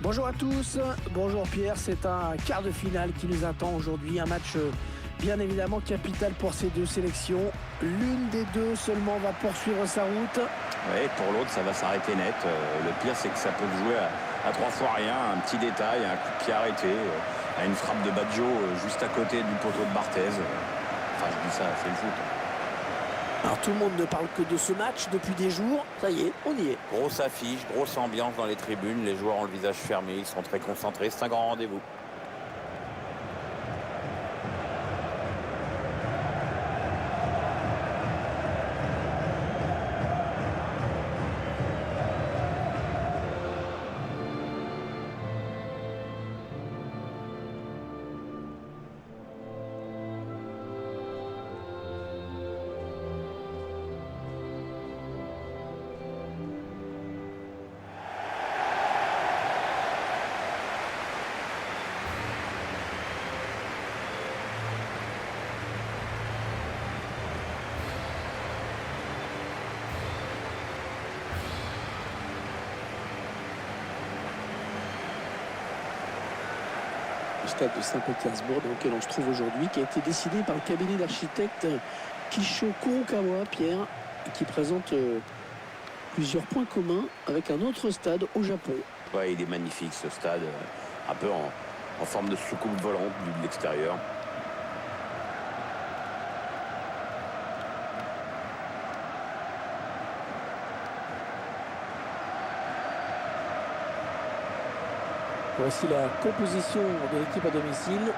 Bonjour à tous, bonjour Pierre, c'est un quart de finale qui nous attend aujourd'hui, un match bien évidemment capital pour ces deux sélections. L'une des deux seulement va poursuivre sa route. Oui, pour l'autre ça va s'arrêter net. Le pire c'est que ça peut jouer à 3 fois rien, un petit détail, un coup de pied arrêté, à une frappe de Baggio juste à côté du poteau de Barthez. Enfin je dis ça, c'est le foot. Alors tout le monde ne parle que de ce match depuis des jours, ça y est, on y est. Grosse affiche, grosse ambiance dans les tribunes, les joueurs ont le visage fermé, ils sont très concentrés, c'est un grand rendez-vous. Le stade de Saint-Pétersbourg dans lequel on se trouve aujourd'hui, qui a été décidé par le cabinet d'architectes Kisho Kurokawa, Pierre, qui présente plusieurs points communs avec un autre stade au Japon. Ouais, il est magnifique ce stade, un peu en forme de soucoupe volante vu de l'extérieur. Voici la composition de l'équipe à domicile.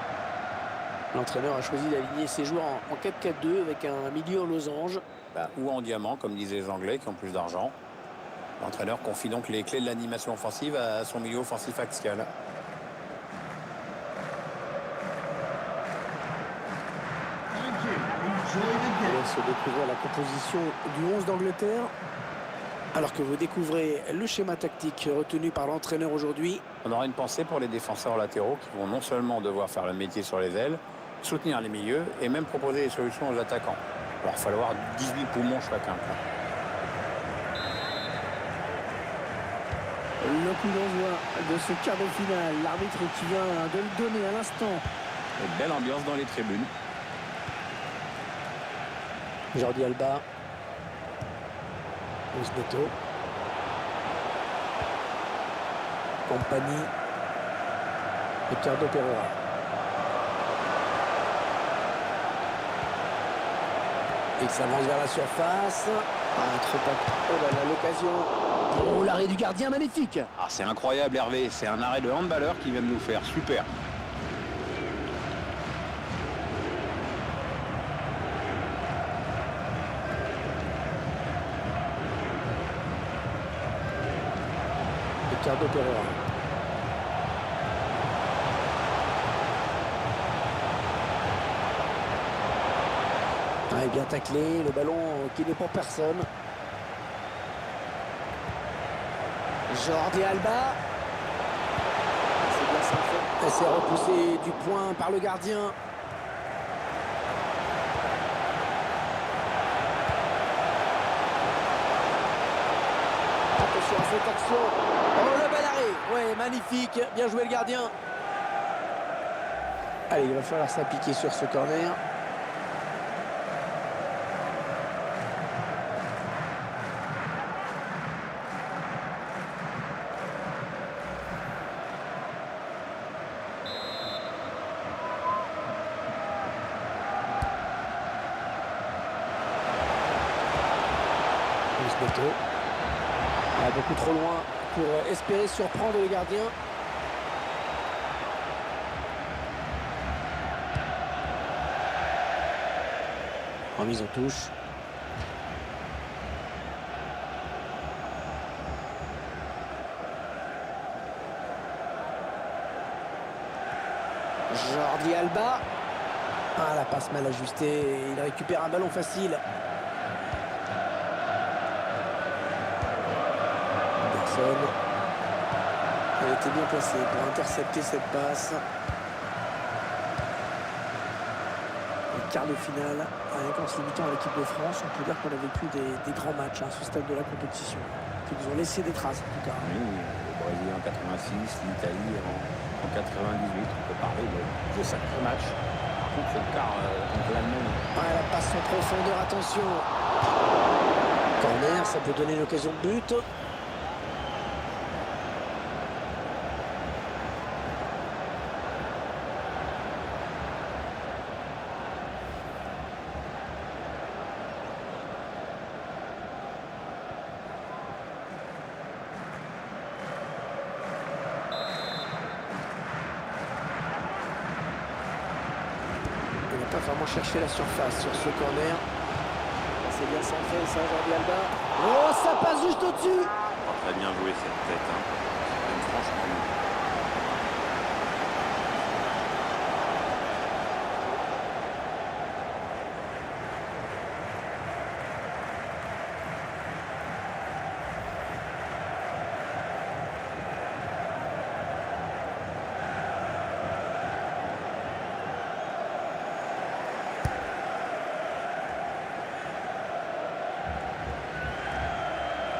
L'entraîneur a choisi d'aligner ses joueurs en 4-4-2 avec un milieu en losange. Ou en diamant, comme disaient les Anglais qui ont plus d'argent. L'entraîneur confie donc les clés de l'animation offensive à son milieu offensif axial. On laisse découvrir la composition du 11 d'Angleterre. Alors que vous découvrez le schéma tactique retenu par l'entraîneur aujourd'hui. On aura une pensée pour les défenseurs latéraux qui vont non seulement devoir faire le métier sur les ailes, soutenir les milieux et même proposer des solutions aux attaquants. Alors, il va falloir 18 poumons chacun. Le coup d'envoi de ce quart de finale. L'arbitre qui vient de le donner à l'instant. Une belle ambiance dans les tribunes. Jordi Alba. Luis Neto. Compagnie. Ricardo Pereira. Il s'avance vers la surface. Oh là là, l'occasion. Oh, l'arrêt du gardien, magnifique. Ah, c'est incroyable Hervé, c'est un arrêt de handballeur qui vient de nous faire, super. Ricardo Pereira. Ah, bien taclé, le ballon qui n'est pour personne. Jordi Alba. C'est bien centré. C'est repoussé du point par le gardien. Attention à cette action. Oh, le bel arrêt. Ouais, magnifique. Bien joué le gardien. Allez, il va falloir s'appliquer sur ce corner. Neto. Ah, beaucoup trop loin pour espérer surprendre le gardien. Remise en touche. Jordi Alba. Ah, la passe mal ajustée. Il récupère un ballon facile. Elle était bien placée pour intercepter cette passe. Le quart de finale, rien qu'en se limitant à l'équipe de France, on peut dire qu'on a vécu des grands matchs à ce stade de la compétition, qui nous ont laissé des traces en tout cas. Oui, Brésil en 86, l'Italie en 98. On peut parler de sacrés matchs. Par contre, le quart contre l'Allemagne. Ouais, la passe en profondeur, attention. Corner, ça peut donner l'occasion de but. Il n'a pas vraiment cherché la surface sur ce corner. C'est bien centré, ça, Jordi Alba. Oh, ça passe juste au-dessus. Très bien joué cette tête. Hein. Même franchement.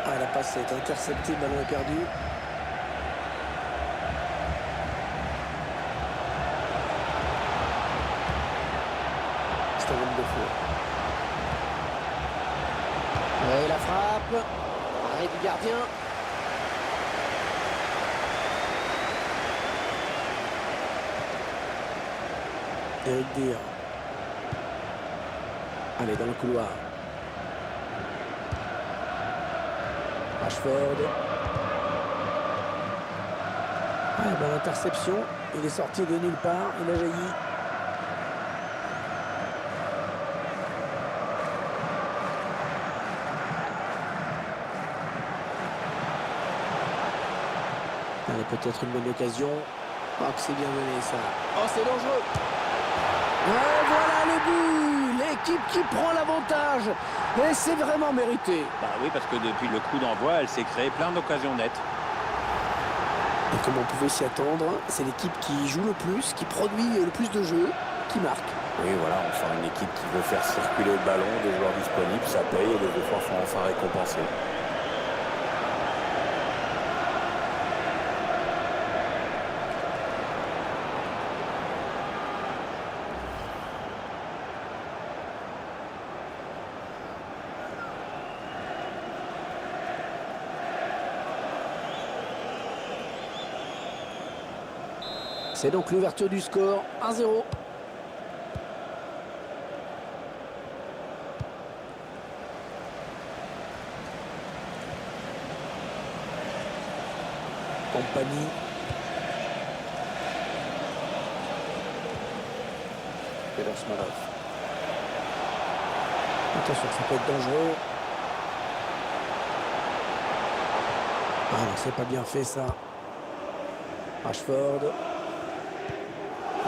Ah, la passe est interceptée, le ballon est perdu. C'est un homme de fou. Et la frappe. Arrêt du gardien. Eric Dier. Allez, dans le couloir. Rashford. Ah, ben, l'interception. Il est sorti de nulle part. Il a jailli. Allez, peut-être une bonne occasion. Oh, que c'est bien mené, ça. Oh, c'est dangereux. Et voilà le but. L'équipe qui prend l'avantage. Et c'est vraiment mérité. Bah oui, parce que depuis le coup d'envoi, elle s'est créée plein d'occasions nettes. Et comme on pouvait s'y attendre, c'est l'équipe qui joue le plus, qui produit le plus de jeux, qui marque. Oui, voilà, enfin une équipe qui veut faire circuler le ballon, des joueurs disponibles, ça paye et les efforts sont enfin récompensés. C'est donc l'ouverture du score, 1-0. Compagnie. Smalov. Attention, ça peut être dangereux. Ah non, c'est pas bien fait ça. Rashford.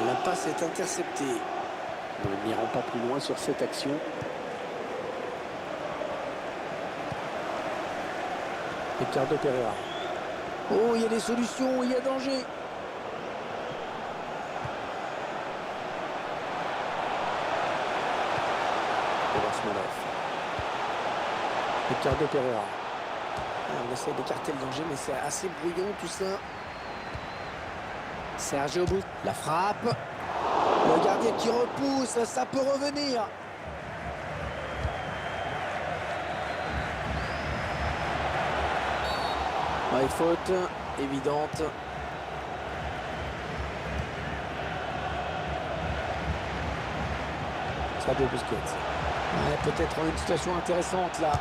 La passe est interceptée. Nous n'irons pas plus loin sur cette action. Ricardo Pereira. Oh, il y a des solutions, il y a danger. Ricardo Pereira. On essaie d'écarter le danger, mais c'est assez brouillon tout ça. Sergio Busquets. La frappe. Le gardien qui repousse, ça peut revenir. Ouais, faute évidente. Sergio Busquets. Ouais, peut-être une situation intéressante là.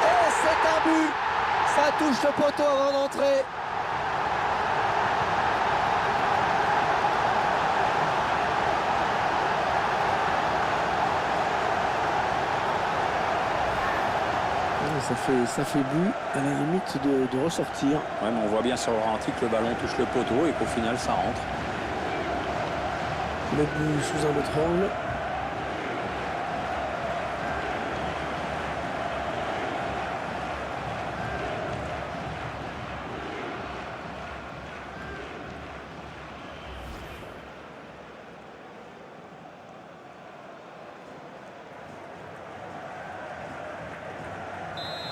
Et c'est un but. Ça touche le poteau avant d'entrer. Ça fait but à la limite de ressortir. Ouais, mais on voit bien sur le ralenti que le ballon touche le poteau et qu'au final ça rentre. Le but sous un autre angle.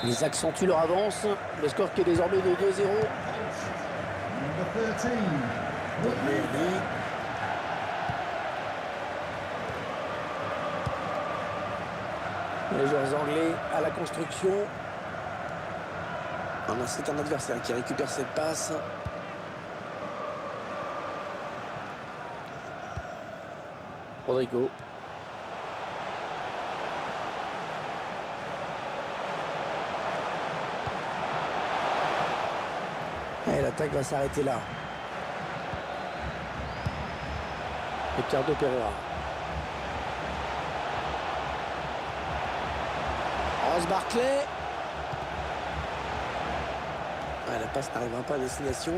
Ils accentuent leur avance. Le score qui est désormais de 2-0. Les joueurs anglais à la construction. C'est un adversaire qui récupère cette passe. Rodrigo. Et l'attaque va s'arrêter là. Ricardo Pereira. Ross Barclay. La passe n'arrivera pas à destination.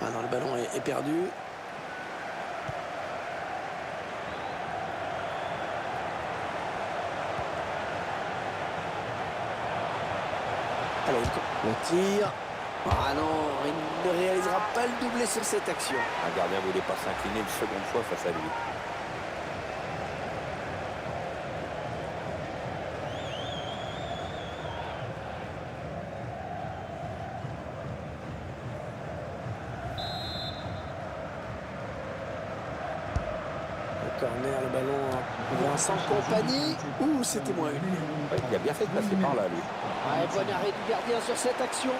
Non, le ballon est perdu. Allez, le tir. Ah non, il ne réalisera pas le doublé sur cette action. Un gardien voulait pas s'incliner une seconde fois face à lui. Corner, le ballon Vincent Kompany. Ouh, c'était moins une. Ouais, il a bien fait de passer par là, lui. Bon arrêt du gardien sur cette action.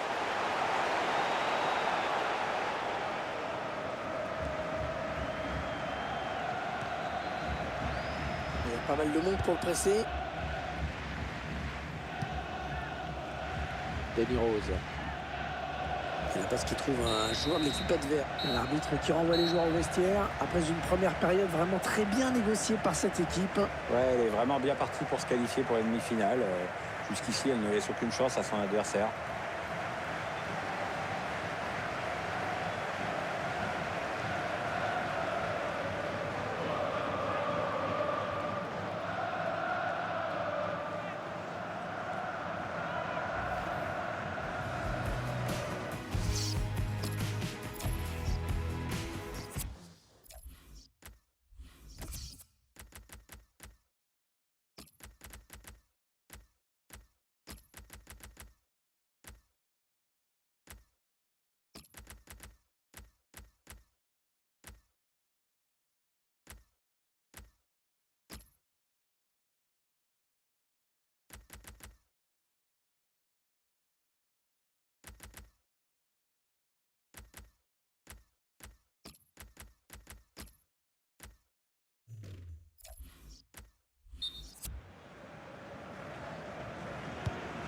Il y a pas mal de monde pour le presser. Denis Rose. Et la passe qui trouve un joueur de l'équipe adverse. L'arbitre qui renvoie les joueurs au vestiaire après une première période vraiment très bien négociée par cette équipe. Ouais, elle est vraiment bien partie pour se qualifier pour la demi-finale. Jusqu'ici, elle ne laisse aucune chance à son adversaire.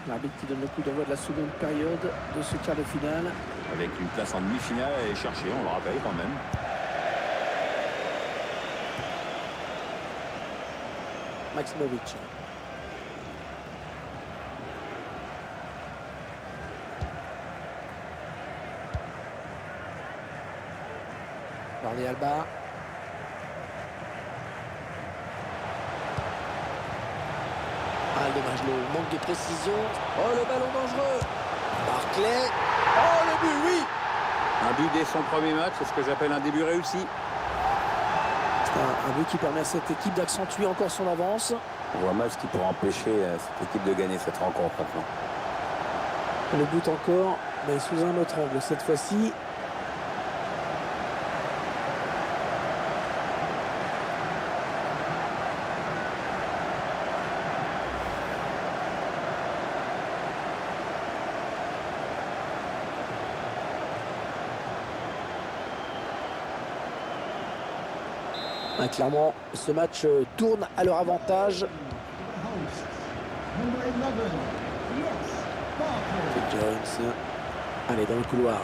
L'arbitre qui donne le coup d'envoi de la seconde période de ce quart de finale. Avec une place en demi-finale à aller chercher, on le rappelle quand même. Maximovic. Jordi Alba. Dommage, le manque de précision. Oh, le ballon dangereux. Barclay. Oh, le but, oui. Un but dès son premier match, c'est ce que j'appelle un début réussi. C'est un but qui permet à cette équipe d'accentuer encore son avance. On voit mal ce qui pourrait empêcher cette équipe de gagner cette rencontre maintenant. Le but encore, mais sous un autre angle cette fois-ci. Clairement, ce match tourne à leur avantage. Jones. Allez, dans le couloir.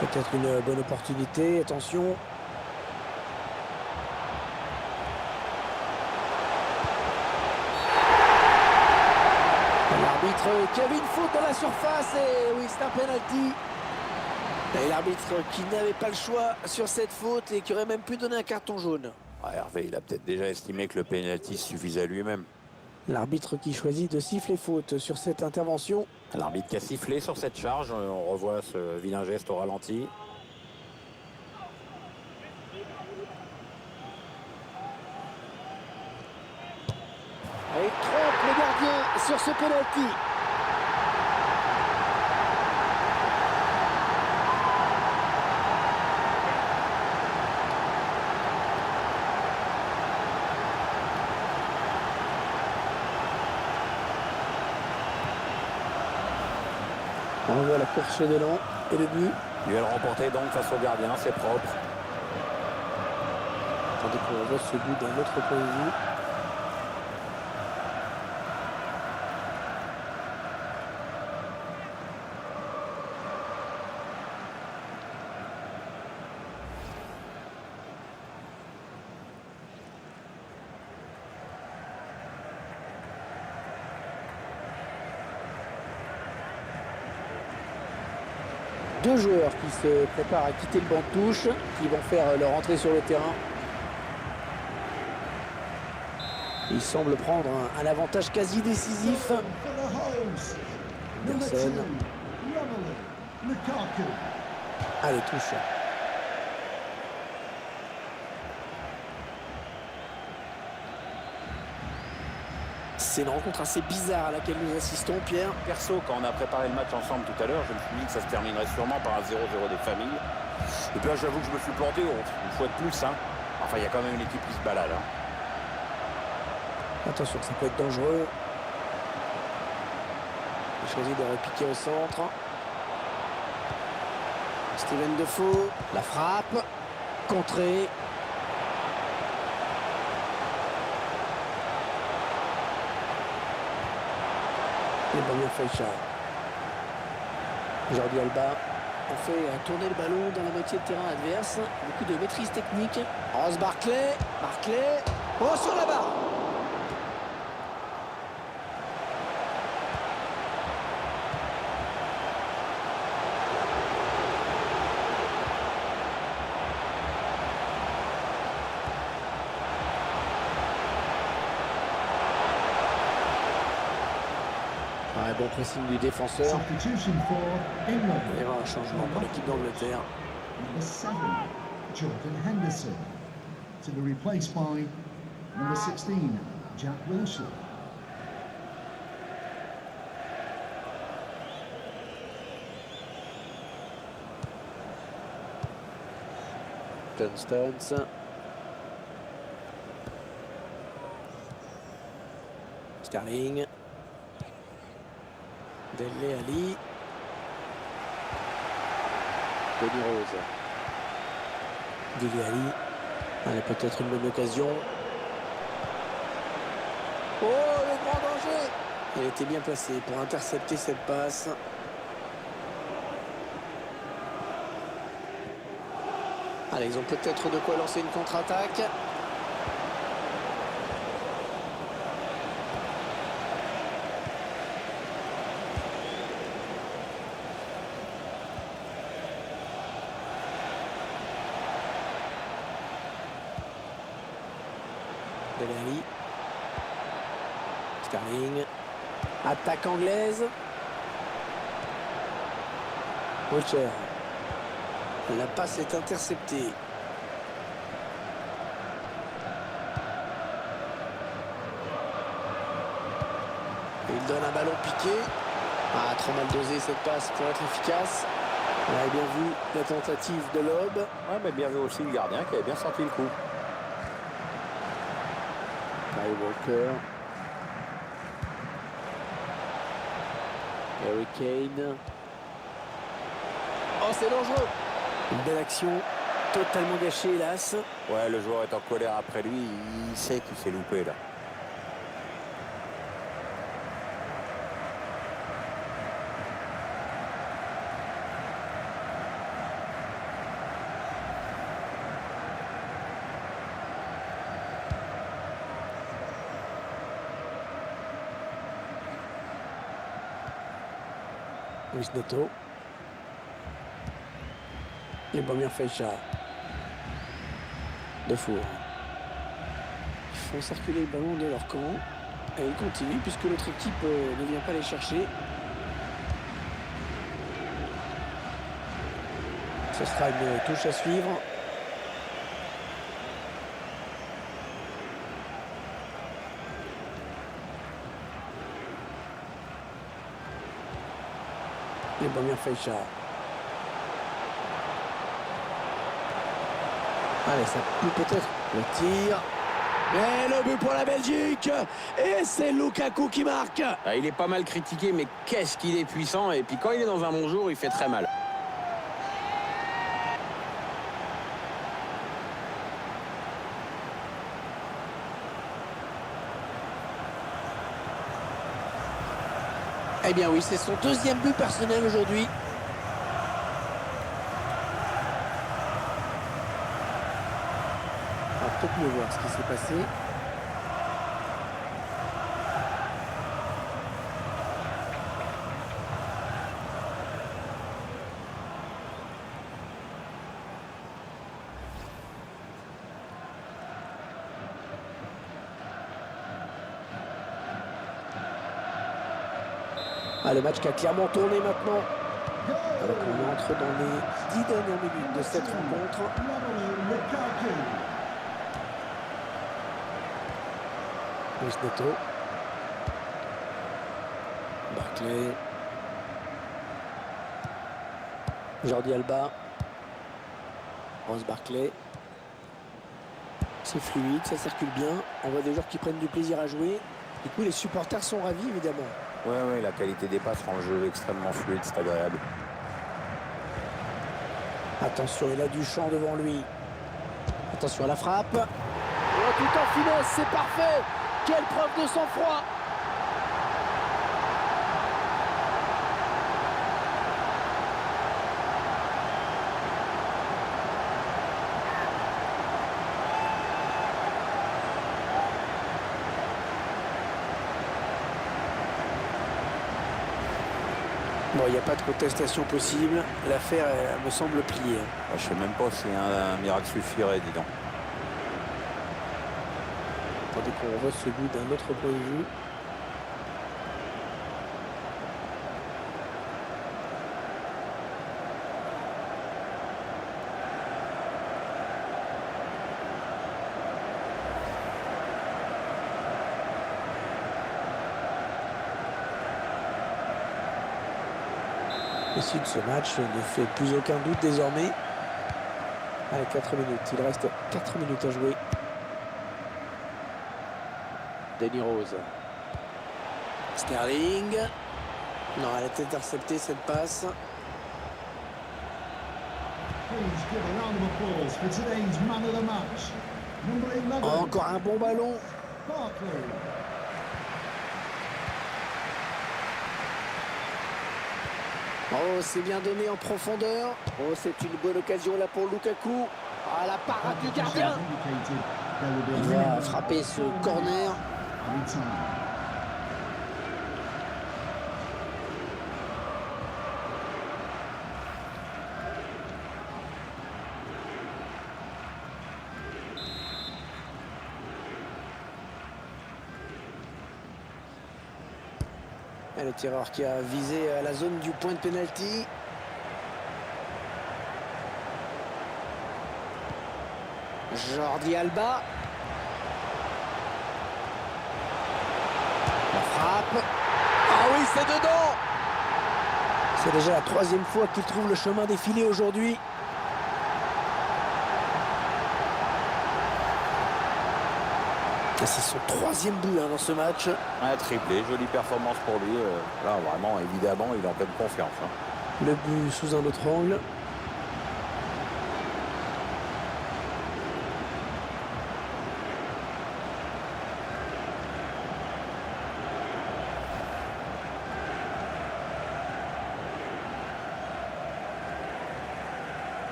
Peut-être une bonne opportunité. Attention. L'arbitre qui avait une faute dans la surface et oui, c'est un penalty. Et l'arbitre qui n'avait pas le choix sur cette faute et qui aurait même pu donner un carton jaune. Hervé, il a peut-être déjà estimé que le pénalty suffisait à lui-même. L'arbitre qui choisit de siffler faute sur cette intervention. L'arbitre qui a sifflé sur cette charge, on revoit ce vilain geste au ralenti. Et il trompe le gardien sur ce penalty. On voit la course d'élan et le but. Duel remporté donc face au gardien, c'est propre. Attendez qu'on revoie ce but d'un autre point de vue. Deux joueurs qui se préparent à quitter le banc de touche, qui vont faire leur entrée sur le terrain. Ils semblent prendre un avantage quasi décisif. Anderson. Allez, touche. C'est une rencontre assez bizarre à laquelle nous assistons, Pierre. Perso, quand on a préparé le match ensemble tout à l'heure, je me suis dit que ça se terminerait sûrement par un 0-0 des familles. Et puis là, j'avoue que je me suis planté une fois de plus. Hein. Enfin, il y a quand même une équipe qui se balade. Hein. Attention, ça peut être dangereux. Il choisit de repiquer au centre. Steven Defoe, la frappe, contrée. Et Bamia Feicha. Jordi Alba. On fait tourner le ballon dans la moitié de terrain adverse. Beaucoup de maîtrise technique. Ross Barclay. Barclay. Oh, sur la barre. Ouais, bon pressing du défenseur. Il y aura un changement pour l'équipe d'Angleterre. Number 7, Jordan Henderson. To be replaced by number 16, Jack Wilshere. John Stones. Sterling. Dele Ali. Denis Rose. Dele Ali. Elle a peut-être une bonne occasion. Oh, le grand danger! Elle était bien placée pour intercepter cette passe. Allez, ils ont peut-être de quoi lancer une contre-attaque. Dele Ali. Sterling. Attaque anglaise. Wilshere. La passe est interceptée. Il donne un ballon piqué. Ah, trop mal dosé cette passe pour être efficace. On avait bien vu la tentative de lob. Ouais, mais bien vu aussi le gardien qui avait bien senti le coup. Kyle Walker. Harry Kane. Oh, c'est dangereux. Une belle action, totalement gâchée, hélas. Ouais, le joueur est en colère après lui, il sait qu'il s'est loupé là. Luis Neto. Et Bamia Feicha. Defoe. font circuler le ballon de leur camp. Et ils continuent puisque l'autre équipe ne vient pas les chercher. Ce sera une touche à suivre. Et Bamir Feicha. Allez, ça peut peut-être le tir. Et le but pour la Belgique. Et c'est Lukaku qui marque. Ah, il est pas mal critiqué, mais qu'est-ce qu'il est puissant. Et puis quand il est dans un bon jour, il fait très mal. Eh bien oui, c'est son deuxième but personnel aujourd'hui. On va peut-être mieux voir ce qui s'est passé. Ah, le match qui a clairement tourné maintenant. Alors qu'on entre dans les 10 dernières minutes de cette rencontre. Luis Neto. Barclay. Jordi Alba. Ross Barclay. C'est fluide, ça circule bien. On voit des joueurs qui prennent du plaisir à jouer. Du coup, les supporters sont ravis, évidemment. Ouais, la qualité des passes rend le jeu extrêmement fluide, c'est agréable. Attention, il a du champ devant lui. Attention à la frappe. Oh, tout en finesse, c'est parfait. Quelle preuve de sang-froid. Bon, il n'y a pas de contestation possible. L'affaire, elle me semble pliée. Je sais même pas si un miracle suffirait, dis donc. Attendez qu'on revoie ce but d'un autre point de vue. L'issue de ce match ne fait plus aucun doute désormais. Allez, 4 minutes. Il reste 4 minutes à jouer. Danny Rose. Sterling. Non, elle a été interceptée cette passe. Encore un bon ballon. Oh, c'est bien donné en profondeur. Oh, c'est une bonne occasion là pour Lukaku. Ah, la parade du gardien. Il va frapper ce corner. Et le tireur qui a visé la zone du point de pénalty. Jordi Alba. La frappe. Ah oui, c'est dedans. C'est déjà la 3e fois qu'il trouve le chemin des filets aujourd'hui. C'est son 3e but dans ce match. Un triplé, jolie performance pour lui. Là, vraiment, évidemment, il est en pleine confiance. Le but sous un autre angle.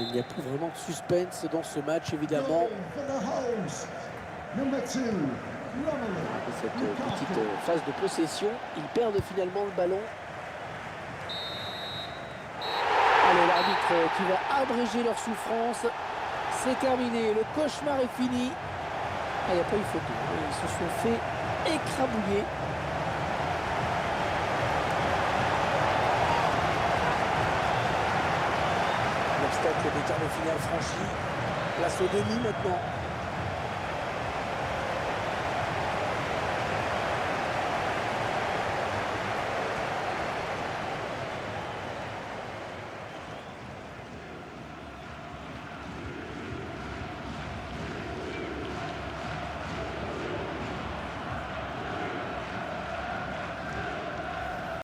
Il n'y a plus vraiment de suspense dans ce match, évidemment. Cette petite phase de possession, ils perdent finalement le ballon. Allez, l'arbitre qui va abréger leur souffrance. C'est terminé, le cauchemar est fini. Ah, il n'y a pas eu photo, ils se sont fait écrabouiller. L'obstacle des quarts de finale franchi. Place au demi maintenant.